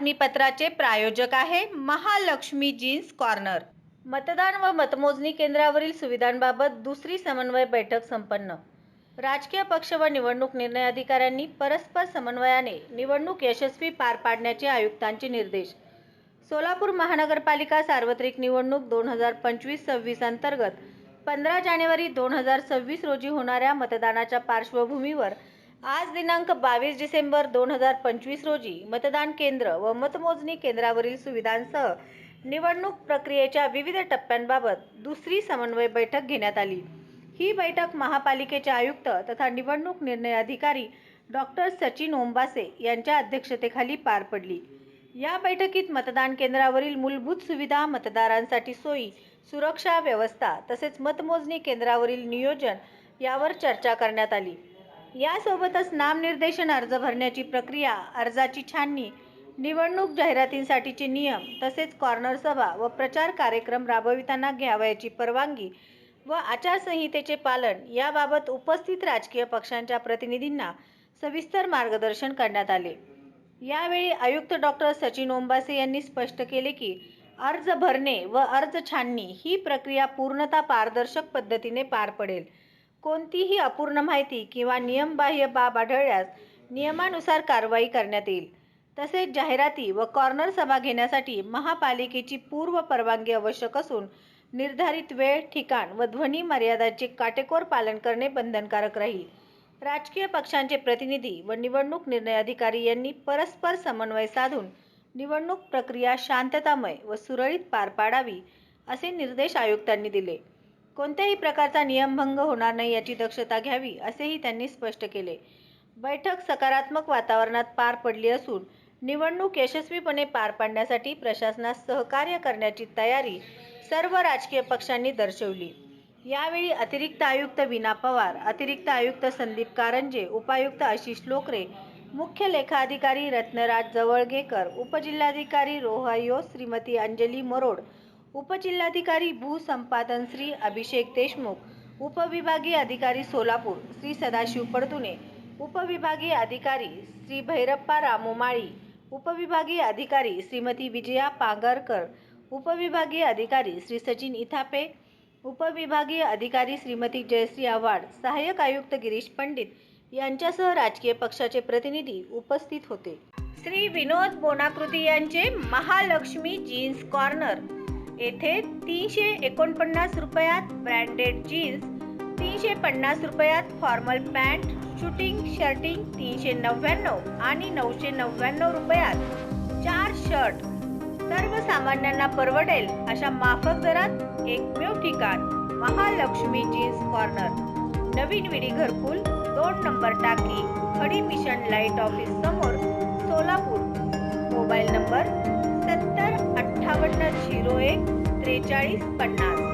बातमीपत्राचे प्रायोजक आहे Mahalakshmi jeans corner. मतदान व मतमोजणी केंद्रावरील सुविधांबाबत दुसरी समन्वय बैठक संपन्न। राजकीय पक्ष व निवडणूक निर्णय अधिकाऱ्यांनी परस्पर समन्वयाने निवडणूक यशस्वी पार पाडण्याचे आयुक्तांचे निर्देश। सोलापूर महानगरपालिका सार्वत्रिक निवडणूक 2025-26 अंतर्गत 15 जानेवारी 2026 रोजी होणाऱ्या मतदानाच्या पार्श्वभूमीवर आज दिनांक 22 डिसेंबर 2025 रोजी मतदान केंद्र व मतमोजणी केंद्रावरील सुविधांसह निवडणूक प्रक्रियेच्या विविध टप्प्यांबाबत दुसरी समन्वय बैठक घेण्यात आली। ही बैठक महापालिकेचे आयुक्त तथा निवडणूक निर्णय अधिकारी डॉक्टर सचिन ओंबासे यांच्या अध्यक्षतेखाली पार पडली। या बैठकीत मतदान केंद्रावरील मूलभूत सुविधा, मतदारांसाठी सोयी, सुरक्षा व्यवस्था तसेच मतमोजणी केंद्रावरील नियोजन यावर चर्चा करण्यात आली। यासोबतच नामनिर्देशन अर्ज भरण्याची प्रक्रिया, अर्जाची छाननी, निवडणूक जाहिरातींसाठीचे नियम तसेच कॉर्नर सभा व प्रचार कार्यक्रम राबविताना घ्यावयाची परवानगी व आचारसंहितेचे पालन याबाबत उपस्थित राजकीय पक्षांच्या प्रतिनिधींना सविस्तर मार्गदर्शन करण्यात आले। यावेळी आयुक्त डॉक्टर सचिन ओंबासे यांनी स्पष्ट केले की अर्ज भरणे व अर्ज छाननी ही प्रक्रिया पूर्णतः पारदर्शक पद्धतीने पार पडेल। कोणतीही अपूर्ण माहिती किंवा नियमबाह्य बाब आढळल्यास नियमानुसार कारवाई करण्यात येईल। तसेच जाहिराती व कॉर्नर सभा घेण्यासाठी महापालिकेची पूर्व परवानगी आवश्यक असून निर्धारित वेळ, ठिकाण व ध्वनी मर्यादांचे काटेकोर पालन करणे बंधनकारक राहील। राजकीय पक्षांचे प्रतिनिधी व निवडणूक निर्णय अधिकारी यांनी परस्पर समन्वय साधून निवडणूक प्रक्रिया शांततामय व सुरळीत पार पाडावी असे निर्देश आयुक्तांनी दिले। कोणत्याही प्रकारचा नियमभंग होणार नाही याची दक्षता घ्यावी असेही त्यांनी स्पष्ट केले। बैठक सकारात्मक वातावरणात पार पडली असून निवडणूक यशस्वीपणे पार पाडण्यासाठी प्रशासनास सहकार्य करण्याची तयारी सर्व राजकीय पक्षांनी दर्शवली। यावेळी अतिरिक्त आयुक्त वीणा पवार, अतिरिक्त आयुक्त संदीप कारंजे, उपायुक्त आशिष लोकरे, मुख्य लेखा अधिकारी रत्नराज जवळगेकर, उपजिल्हाधिकारी रोहायो श्रीमती अंजली मरोड, उपजिल्हाधिकारी भूसंपादन श्री अभिषेक देशमुख, उपविभागीय अधिकारी सोलापूर श्री सदाशिव पडतुने, उपविभागीय अधिकारी श्री भैरप्पा रामोमाळी, उपविभागीय अधिकारी श्रीमती विजया पांगरकर, उपविभागीय अधिकारी श्री सचिन इथापे, उपविभागीय अधिकारी श्रीमती जयश्री आव्हाड, सहाय्यक आयुक्त गिरीश पंडित यांच्यासह राजकीय पक्षाचे प्रतिनिधी उपस्थित होते। श्री विनोद बोनाकृती यांचे महालक्ष्मी जीन्स कॉर्नर येथे 349 रुपयात ब्रँडेड जीन्स, 350 रुपयात फॉर्मल पॅन्ट, शूटिंग शर्टिंग 399 आणि 999 रुपयात 4 शर्ट सर्वसामान्यांना परवडेल अशा माफक दरात एकमेव ठिकाण महालक्ष्मी जीन्स कॉर्नर, नवीन विडी घरकुल, 2 नंबर टाकी, खडी मिशन लाईट ऑफिस समोर, सोलापूर। Mobile number 70 58 01 43 50।